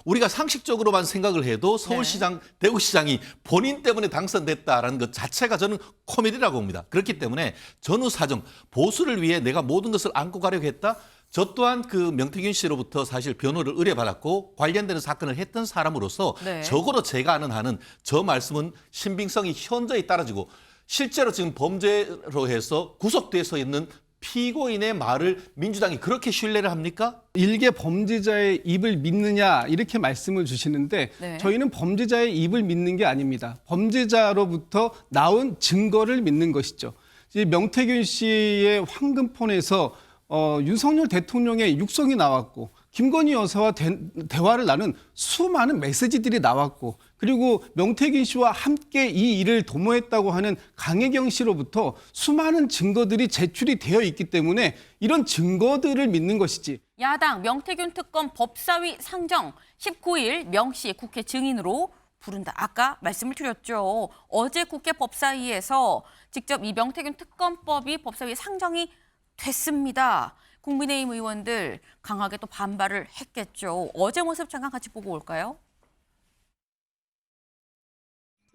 우리가 상식적으로만 생각을 해도 서울시장, 대구시장이 본인 때문에 당선됐다라는 것 자체가 저는 코미디라고 봅니다. 그렇기 때문에 전후사정, 보수를 위해 내가 모든 것을 안고 가려고 했다. 저 또한 그 명태균 씨로부터 사실 변호를 의뢰받았고 관련되는 사건을 했던 사람으로서 적어도 제가 아는 한은 저 말씀은 신빙성이 현저히 떨어지고 실제로 지금 범죄로 해서 구속돼서 있는 피고인의 말을 민주당이 그렇게 신뢰를 합니까? 일개 범죄자의 입을 믿느냐 이렇게 말씀을 주시는데 저희는 범죄자의 입을 믿는 게 아닙니다. 범죄자로부터 나온 증거를 믿는 것이죠. 이제 명태균 씨의 황금폰에서 윤석열 대통령의 육성이 나왔고 김건희 여사와 대화를 나눈 수많은 메시지들이 나왔고 그리고 명태균 씨와 함께 이 일을 도모했다고 하는 강혜경 씨로부터 수많은 증거들이 제출이 되어 있기 때문에 이런 증거들을 믿는 것이지. 야당 명태균 특검 법사위 상정 19일 명시 국회 증인으로 부른다. 아까 말씀을 드렸죠. 어제 국회 법사위에서 직접 이 명태균 특검법이 법사위에 상정이 됐습니다. 국민의힘 의원들 강하게 또 반발을 했겠죠. 어제 모습 잠깐 같이 보고 올까요?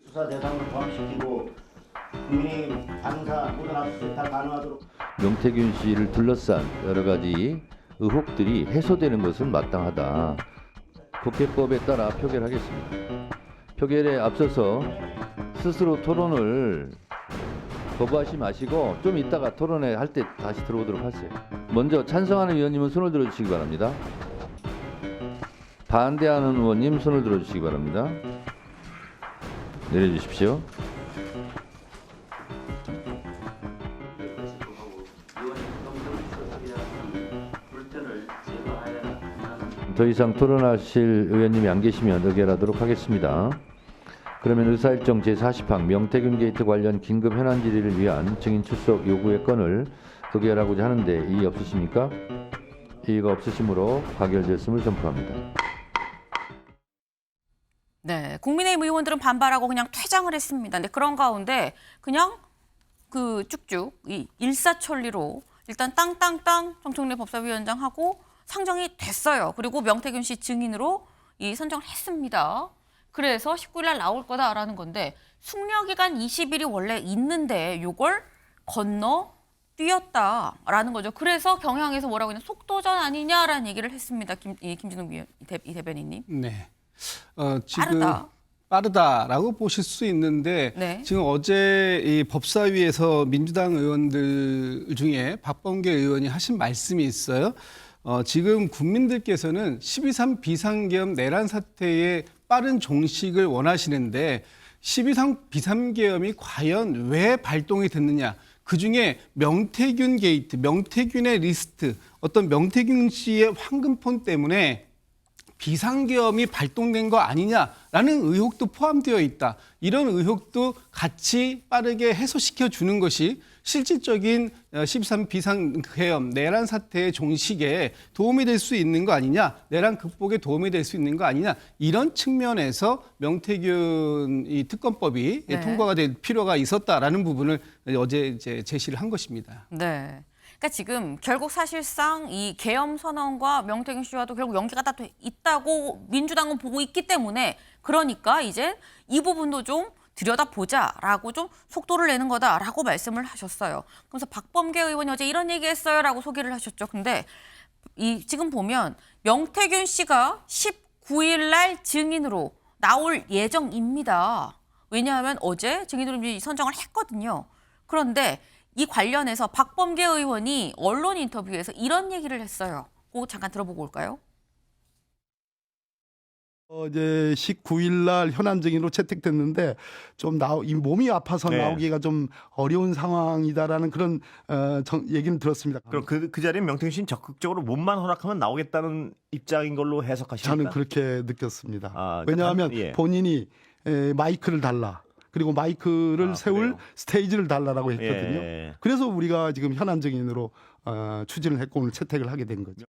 수사 대상을 포함시키고 국민의힘 당사 모든 압수수색 다 가능하도록 명태균 씨를 둘러싼 여러 가지 의혹들이 해소되는 것은 마땅하다. 국회법에 따라 표결하겠습니다. 표결에 앞서서 스스로 토론을 거부하지 마시고 좀 이따가 토론회 할 때 다시 들어오도록 하세요. 먼저 찬성하는 의원님은 손을 들어주시기 바랍니다. 반대하는 의원님 손을 들어주시기 바랍니다. 내려주십시오. 더 이상 토론하실 의원님이 안 계시면 의결하도록 하겠습니다. 그러면 의사일정 제40항 명태균 게이트 관련 긴급 현안 질의를 위한 증인 출석 요구의 건을 의결하고자 하는데 이의 없으십니까? 이의가 없으시므로 가결됐음을 선포합니다. 네, 국민의힘 의원들은 반발하고 그냥 퇴장을 했습니다. 근데 그런 가운데 그냥 그 쭉쭉 이 일사천리로 일단 땅땅땅 정청래 법사위원장하고 상정이 됐어요. 그리고 명태균 씨 증인으로 이 선정을 했습니다. 그래서 19일 날 나올 거다라는 건데 숙려기간 20일이 원래 있는데 이걸 건너 뛰었다라는 거죠. 그래서 경향에서 뭐라고 했냐 속도전 아니냐라는 얘기를 했습니다. 김진욱 이 대변인님. 네. 지금 빠르다라고 보실 수 있는데 지금 어제 이 법사위에서 민주당 의원들 중에 박범계 의원이 하신 말씀이 있어요. 지금 국민들께서는 12.3 비상계엄 내란 사태의 빠른 종식을 원하시는데 12.3 비상계엄이 과연 왜 발동이 됐느냐. 그중에 명태균 게이트, 명태균의 리스트, 어떤 명태균 씨의 황금폰 때문에 비상계엄이 발동된 거 아니냐라는 의혹도 포함되어 있다. 이런 의혹도 같이 빠르게 해소시켜 주는 것이 실질적인 12.3 비상계엄 내란 사태의 종식에 도움이 될 수 있는 거 아니냐, 내란 극복에 도움이 될 수 있는 거 아니냐, 이런 측면에서 명태균 이 특검법이 통과가 될 필요가 있었다라는 부분을 어제 이제 제시를 한 것입니다. 네. 그러니까 지금 결국 사실상 이 계엄 선언과 명태균 씨와도 결국 연계가 다 있다고 민주당은 보고 있기 때문에 그러니까 이제 이 부분도 좀 들여다보자라고 좀 속도를 내는 거다라고 말씀을 하셨어요. 그래서 박범계 의원이 어제 이런 얘기했어요라고 소개를 하셨죠. 근데 지금 보면 명태균 씨가 19일 날 증인으로 나올 예정입니다. 왜냐하면 어제 증인으로 선정을 했거든요. 그런데 이 관련해서 박범계 의원이 언론 인터뷰에서 이런 얘기를 했어요. 그거 잠깐 들어보고 올까요? 이제 19일 날 현안 증인으로 채택됐는데 좀 이 몸이 아파서 나오기가 좀 어려운 상황이다라는 그런 얘기는 들었습니다. 그럼 그 자리에 명태균 씨는 적극적으로 몸만 허락하면 나오겠다는 입장인 걸로 해석하십니까? 저는 그렇게 느꼈습니다. 그러니까 왜냐하면 본인이 마이크를 달라. 그리고 마이크를 세울 그래요? 스테이지를 달라고 했거든요. 그래서 우리가 지금 현안 증인으로 추진을 했고 오늘 채택을 하게 된 거죠.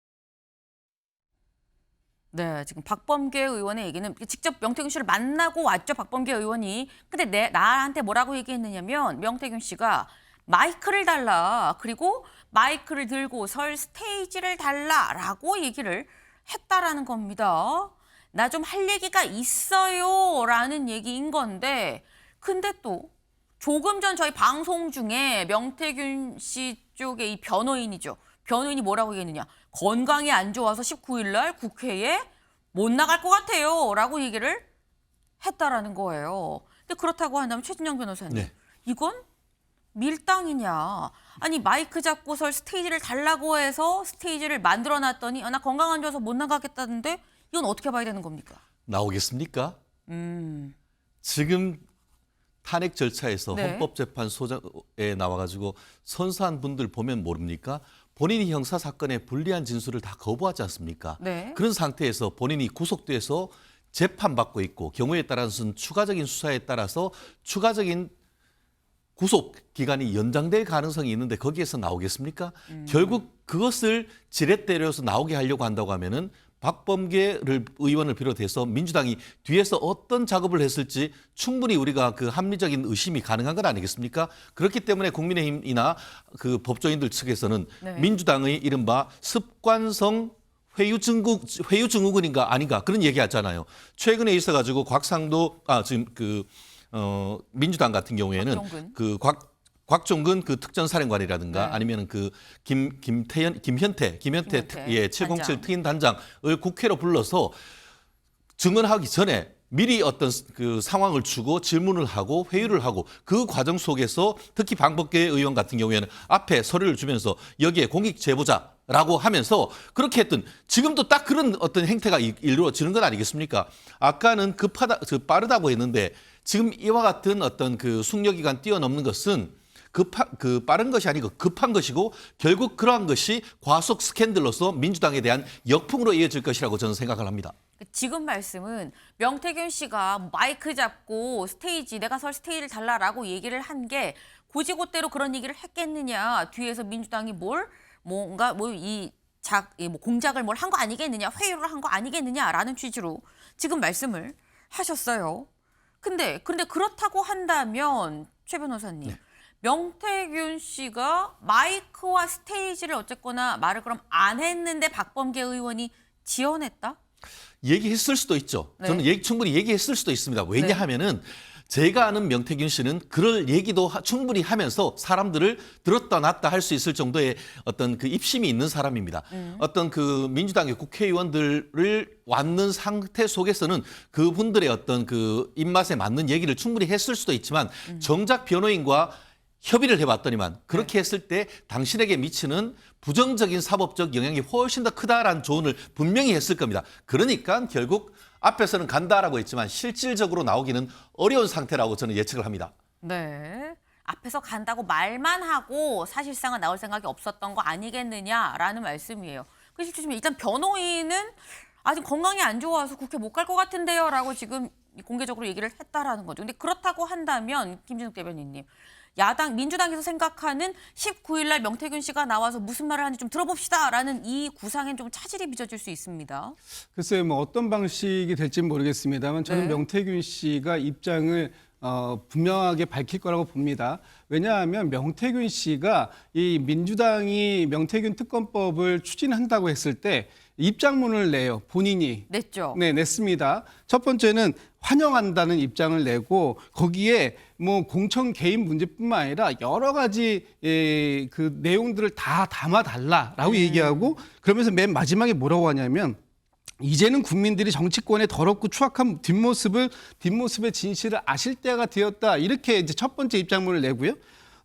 네, 지금 박범계 의원의 얘기는 직접 명태균 씨를 만나고 왔죠, 박범계 의원이. 근데 나한테 뭐라고 얘기했느냐면 명태균 씨가 마이크를 달라, 그리고 마이크를 들고 설 스테이지를 달라라고 얘기를 했다라는 겁니다. 나 좀 할 얘기가 있어요라는 얘기인 건데 근데 또 조금 전 저희 방송 중에 명태균 씨 쪽의 이 변호인이죠. 변호인이 뭐라고 얘기했느냐. 건강이 안 좋아서 19일 날 국회에 못 나갈 것 같아요 라고 얘기를 했다라는 거예요. 근데 그렇다고 한다면 최진영 변호사님. 네. 이건 밀당이냐. 아니 마이크 잡고서 스테이지를 달라고 해서 스테이지를 만들어놨더니 나 건강 안 좋아서 못 나가겠다는데 이건 어떻게 봐야 되는 겁니까? 나오겠습니까? 지금 탄핵 절차에서 네. 헌법재판소에 나와가지고 선서한 분들 보면 모릅니까? 본인이 형사 사건의 불리한 진술을 다 거부하지 않습니까? 네. 그런 상태에서 본인이 구속돼서 재판받고 있고 경우에 따라서는 추가적인 수사에 따라서 추가적인 구속 기간이 연장될 가능성이 있는데 거기에서 나오겠습니까? 결국 그것을 지렛대려서 나오게 하려고 한다고 하면은 박범계 의원을 비롯해서 민주당이 뒤에서 어떤 작업을 했을지 충분히 우리가 그 합리적인 의심이 가능한 건 아니겠습니까? 그렇기 때문에 국민의힘이나 그 법조인들 측에서는 네. 민주당의 이른바 습관성 회유 증후군인가 아닌가 그런 얘기하잖아요. 최근에 있어가지고 곽상도 지금 민주당 같은 경우에는 곽종근. 곽종근 그 특전사령관이라든가 네. 아니면 그 김현태 예, 707 단장. 특임 단장을 국회로 불러서 증언하기 전에 미리 어떤 그 상황을 주고 질문을 하고 회의를 하고 그 과정 속에서 특히 방법계 의원 같은 경우에는 앞에 서류를 주면서 여기에 공익 제보자라고 하면서 그렇게 했던 지금도 딱 그런 어떤 행태가 이루어지는 건 아니겠습니까? 아까는 빠르다고 했는데 지금 이와 같은 어떤 그 숙려기간 뛰어넘는 것은 빠른 것이 아니고 급한 것이고 결국 그러한 것이 과속 스캔들로서 민주당에 대한 역풍으로 이어질 것이라고 저는 생각을 합니다. 지금 말씀은 명태균 씨가 마이크 잡고 내가 설 스테이지를 달라라고 얘기를 한 게 고지고대로 그런 얘기를 했겠느냐. 뒤에서 민주당이 공작을 뭘 한 거 아니겠느냐. 회유를 한 거 아니겠느냐라는 취지로 지금 말씀을 하셨어요. 근데 그렇다고 한다면 최 변호사님. 네. 명태균 씨가 마이크와 스테이지를 어쨌거나 말을 그럼 안 했는데 박범계 의원이 지원했다? 얘기했을 수도 있죠. 네. 저는 충분히 얘기했을 수도 있습니다. 왜냐하면은 제가 아는 명태균 씨는 그럴 얘기도 충분히 하면서 사람들을 들었다 놨다 할 수 있을 정도의 어떤 그 입심이 있는 사람입니다. 어떤 그 민주당의 국회의원들을 왔는 상태 속에서는 그분들의 어떤 그 입맛에 맞는 얘기를 충분히 했을 수도 있지만 정작 변호인과 협의를 해봤더니만 그렇게 했을 때 당신에게 미치는 부정적인 사법적 영향이 훨씬 더 크다라는 조언을 분명히 했을 겁니다. 그러니까 결국 앞에서는 간다라고 했지만 실질적으로 나오기는 어려운 상태라고 저는 예측을 합니다. 네. 앞에서 간다고 말만 하고 사실상은 나올 생각이 없었던 거 아니겠느냐라는 말씀이에요. 그래서 지금 일단 변호인은 아직 건강이 안 좋아서 국회 못 갈 것 같은데요 라고 지금 공개적으로 얘기를 했다라는 거죠. 근데 그렇다고 한다면 김진욱 대변인님. 민주당에서 생각하는 19일 날 명태균 씨가 나와서 무슨 말을 하는지 좀 들어봅시다라는 이 구상엔 좀 차질이 빚어질 수 있습니다. 글쎄요, 어떤 방식이 될지는 모르겠습니다만 저는 네. 명태균 씨가 입장을 분명하게 밝힐 거라고 봅니다. 왜냐하면 명태균 씨가 이 민주당이 명태균 특검법을 추진한다고 했을 때 입장문을 내요. 본인이. 냈죠. 네, 냈습니다. 첫 번째는 환영한다는 입장을 내고 거기에 공천 개입 문제뿐만 아니라 여러 가지 그 내용들을 다 담아달라라고 얘기하고 그러면서 맨 마지막에 뭐라고 하냐면 이제는 국민들이 정치권의 더럽고 추악한 뒷모습의 진실을 아실 때가 되었다. 이렇게 이제 첫 번째 입장문을 내고요.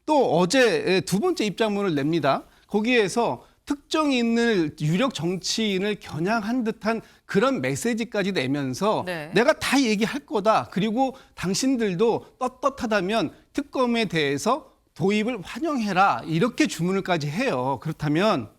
또 어제 두 번째 입장문을 냅니다. 거기에서 특정인을 유력 정치인을 겨냥한 듯한 그런 메시지까지 내면서 네. 내가 다 얘기할 거다. 그리고 당신들도 떳떳하다면 특검에 대해서 도입을 환영해라. 이렇게 주문을까지 해요. 그렇다면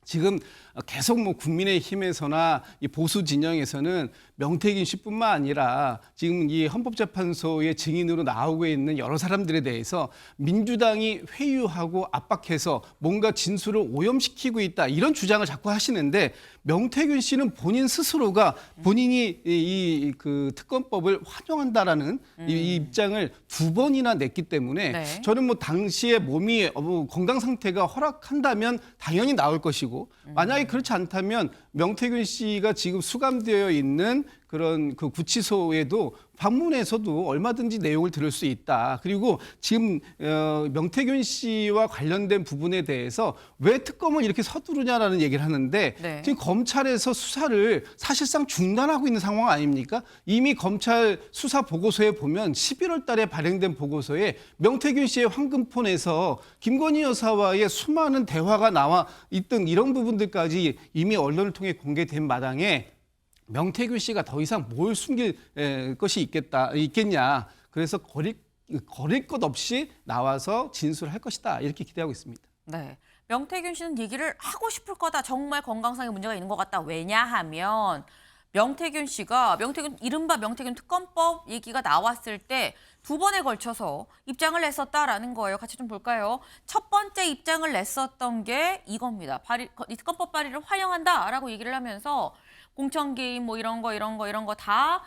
지금 계속 국민의힘에서나 이 보수 진영에서는 명태균 씨뿐만 아니라 지금 이 헌법재판소의 증인으로 나오고 있는 여러 사람들에 대해서 민주당이 회유하고 압박해서 뭔가 진술을 오염시키고 있다 이런 주장을 자꾸 하시는데 명태균 씨는 본인 스스로가 본인이 그 특검법을 환영한다라는 이 입장을 두 번이나 냈기 때문에 네. 저는 당시에 몸이 건강 상태가 허락한다면 당연히 나올 것이고 만약에 그렇지 않다면 명태균 씨가 지금 수감되어 있는 그런 그 구치소에도 방문해서도 얼마든지 내용을 들을 수 있다. 그리고 지금 명태균 씨와 관련된 부분에 대해서 왜 특검을 이렇게 서두르냐라는 얘기를 하는데 네. 지금 검찰에서 수사를 사실상 중단하고 있는 상황 아닙니까? 이미 검찰 수사 보고서에 보면 11월 달에 발행된 보고서에 명태균 씨의 황금폰에서 김건희 여사와의 수많은 대화가 나와 있던 이런 부분들까지 이미 언론을 통해 공개된 마당에 명태균 씨가 더 이상 뭘 숨길 것이 있겠냐. 그래서 거릴 것 없이 나와서 진술할 것이다. 이렇게 기대하고 있습니다. 네. 명태균 씨는 얘기를 하고 싶을 거다. 정말 건강상의 문제가 있는 것 같다. 왜냐하면 명태균 씨가 이른바 명태균 특검법 얘기가 나왔을 때 2번에 걸쳐서 입장을 냈었다라는 거예요. 같이 좀 볼까요? 첫 번째 입장을 냈었던 게 이겁니다. 이 특검법 발의를 환영한다라고 얘기를 하면서 공천 개입 뭐 이런 거 다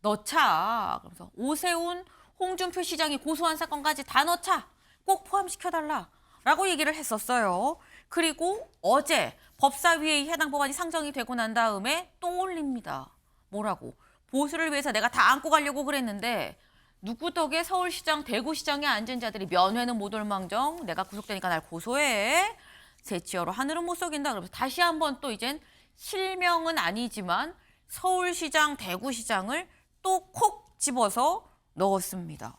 넣자. 그래서 오세훈, 홍준표 시장이 고소한 사건까지 다 넣자. 꼭 포함시켜달라라고 얘기를 했었어요. 그리고 어제 법사위에 해당 법안이 상정이 되고 난 다음에 또 올립니다. 뭐라고? 보수를 위해서 내가 다 안고 가려고 그랬는데 누구 덕에 서울시장, 대구시장에 앉은 자들이 면회는 못 올망정 내가 구속되니까 날 고소해. 재치어로 하늘은 못 속인다. 그러면서 다시 한번 또 이젠 실명은 아니지만 서울시장, 대구시장을 또 콕 집어서 넣었습니다.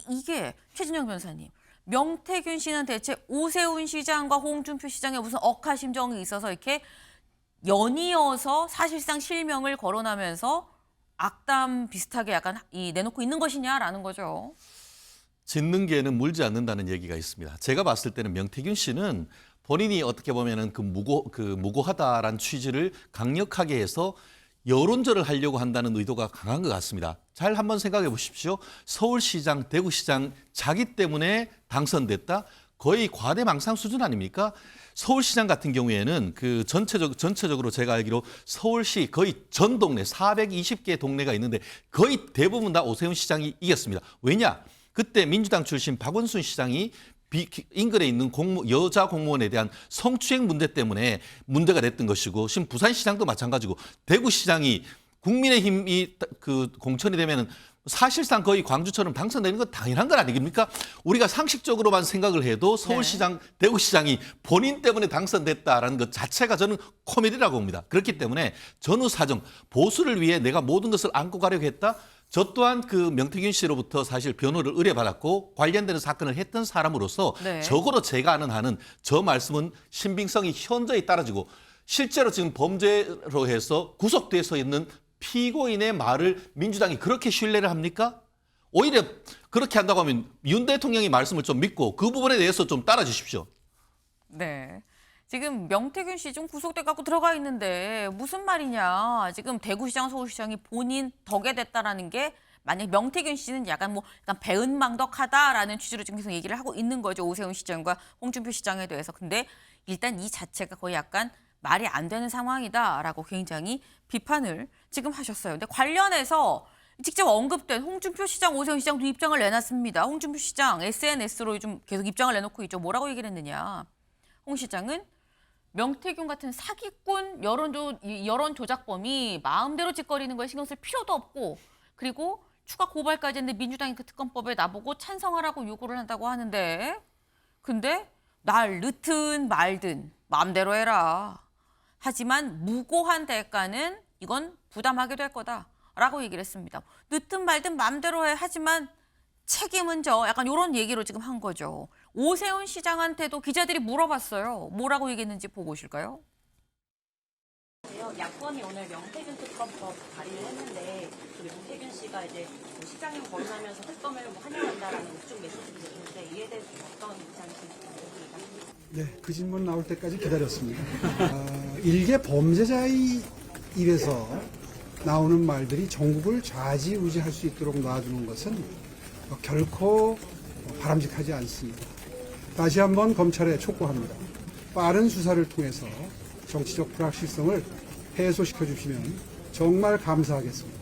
이게 최진영 변호사님, 명태균 씨는 대체 오세훈 시장과 홍준표 시장에 무슨 억하심정이 있어서 이렇게 연이어서 사실상 실명을 거론하면서 악담 비슷하게 약간 내놓고 있는 것이냐라는 거죠. 짖는 개는 물지 않는다는 얘기가 있습니다. 제가 봤을 때는 명태균 씨는 본인이 어떻게 보면은 무고하다라는 취지를 강력하게 해서 여론전을 하려고 한다는 의도가 강한 것 같습니다. 잘 한번 생각해 보십시오. 서울시장, 대구시장 자기 때문에 당선됐다? 거의 과대망상 수준 아닙니까? 서울시장 같은 경우에는 전체적으로 제가 알기로 서울시 거의 전 동네 420개 동네가 있는데 거의 대부분 다 오세훈 시장이 이겼습니다. 왜냐? 그때 민주당 출신 박원순 시장이 인근에 있는 여자 공무원에 대한 성추행 문제 때문에 문제가 됐던 것이고 지금 부산시장도 마찬가지고 대구시장이 국민의힘이 공천이 되면은 사실상 거의 광주처럼 당선되는 건 당연한 건 아닙니까? 우리가 상식적으로만 생각을 해도 서울시장, 대구시장이 본인 때문에 당선됐다라는 것 자체가 저는 코미디라고 봅니다. 그렇기 때문에 전후 사정, 보수를 위해 내가 모든 것을 안고 가려고 했다? 저 또한 명태균 씨로부터 사실 변호를 의뢰받았고 관련되는 사건을 했던 사람으로서 적어도 제가 아는 한은 저 말씀은 신빙성이 현저히 떨어지고 실제로 지금 범죄로 해서 구속돼서 있는 피고인의 말을 민주당이 그렇게 신뢰를 합니까? 오히려 그렇게 한다고 하면 윤 대통령의 말씀을 좀 믿고 그 부분에 대해서 좀 따라주십시오. 네. 지금 명태균 씨 좀 구속돼 갖고 들어가 있는데 무슨 말이냐. 지금 대구시장, 서울시장이 본인 덕에 됐다라는 게 만약 명태균 씨는 약간 배은망덕하다라는 취지로 지금 계속 얘기를 하고 있는 거죠. 오세훈 시장과 홍준표 시장에 대해서. 근데 일단 이 자체가 거의 약간 말이 안 되는 상황이다라고 굉장히 비판을 지금 하셨어요. 근데 관련해서 직접 언급된 홍준표 시장, 오세훈 시장도 입장을 내놨습니다. 홍준표 시장 SNS로 좀 계속 입장을 내놓고 있죠. 뭐라고 얘기를 했느냐. 홍 시장은 명태균 같은 사기꾼 여론 조작범이 마음대로 짓거리는 거에 신경 쓸 필요도 없고 그리고 추가 고발까지 했는데 민주당이 그 특검법에 나보고 찬성하라고 요구를 한다고 하는데 근데 날 넣든 말든 마음대로 해라. 하지만 무고한 대가는 이건 부담하게 될 거다라고 얘기를 했습니다. 넣든 말든 마음대로 해. 하지만 책임은 약간 이런 얘기로 지금 한 거죠. 오세훈 시장한테도 기자들이 물어봤어요. 뭐라고 얘기했는지 보고 오실까요? 야권이 오늘 명태균 특검법 발의를 했는데 명태균 씨가 이제 시장님 거론하면서 특검을 환영한다라는 쭉 메시지를 내셨는데 이에 대해서 어떤 입장이신지 궁금합니다. 네, 그 질문 나올 때까지 기다렸습니다. 일개 범죄자의 입에서 나오는 말들이 전국을 좌지우지할 수 있도록 놔두는 것은 결코 바람직하지 않습니다. 다시 한번 검찰에 촉구합니다. 빠른 수사를 통해서 정치적 불확실성을 해소시켜 주시면 정말 감사하겠습니다.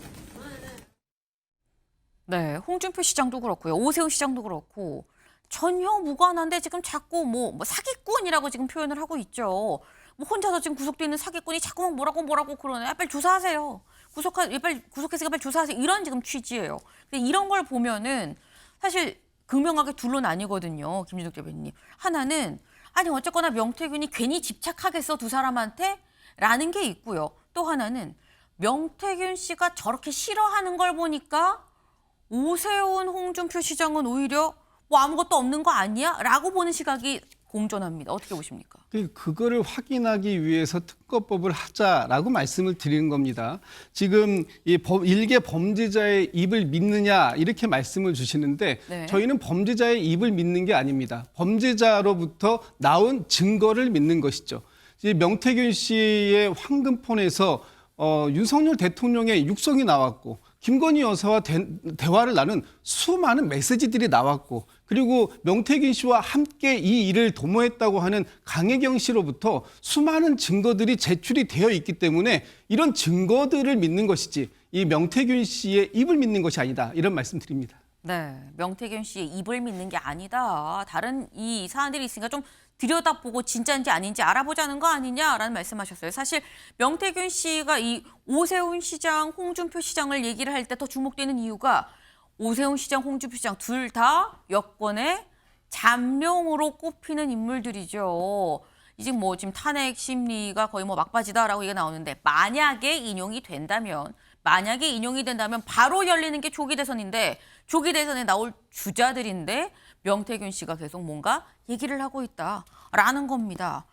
네, 홍준표 시장도 그렇고요. 오세훈 시장도 그렇고 전혀 무관한데 지금 자꾸 사기꾼이라고 지금 표현을 하고 있죠. 혼자서 지금 구속돼 있는 사기꾼이 자꾸만 뭐라고 그러네. 빨리 조사하세요. 빨리 구속했으니까 빨리 조사하세요. 이런 지금 취지예요. 근데 이런 걸 보면은 사실 극명하게 둘로 나뉘거든요. 김준욱 대변인님. 하나는 아니 어쨌거나 명태균이 괜히 집착하겠어 두 사람한테? 라는 게 있고요. 또 하나는 명태균 씨가 저렇게 싫어하는 걸 보니까 오세훈 홍준표 시장은 오히려 뭐 아무것도 없는 거 아니야? 라고 보는 시각이 공존합니다. 어떻게 보십니까? 그거를 확인하기 위해서 특검법을 하자라고 말씀을 드리는 겁니다. 지금 일개 범죄자의 입을 믿느냐 이렇게 말씀을 주시는데 네. 저희는 범죄자의 입을 믿는 게 아닙니다. 범죄자로부터 나온 증거를 믿는 것이죠. 명태균 씨의 황금폰에서 윤석열 대통령의 육성이 나왔고 김건희 여사와 대화를 나눈 수많은 메시지들이 나왔고 그리고 명태균 씨와 함께 이 일을 도모했다고 하는 강혜경 씨로부터 수많은 증거들이 제출이 되어 있기 때문에 이런 증거들을 믿는 것이지 이 명태균 씨의 입을 믿는 것이 아니다. 이런 말씀 드립니다. 네, 명태균 씨의 입을 믿는 게 아니다. 다른 이 사안들이 있으니까 좀 들여다보고 진짜인지 아닌지 알아보자는 거 아니냐라는 말씀하셨어요. 사실 명태균 씨가 이 오세훈 시장, 홍준표 시장을 얘기를 할 때 더 주목되는 이유가 오세훈 시장, 홍준표 시장 둘 다 여권의 잠룡으로 꼽히는 인물들이죠. 이제 뭐 지금 탄핵 심리가 거의 뭐 막바지다라고 얘기가 나오는데 만약에 인용이 된다면 바로 열리는 게 조기 대선인데 조기 대선에 나올 주자들인데 명태균 씨가 계속 뭔가 얘기를 하고 있다라는 겁니다.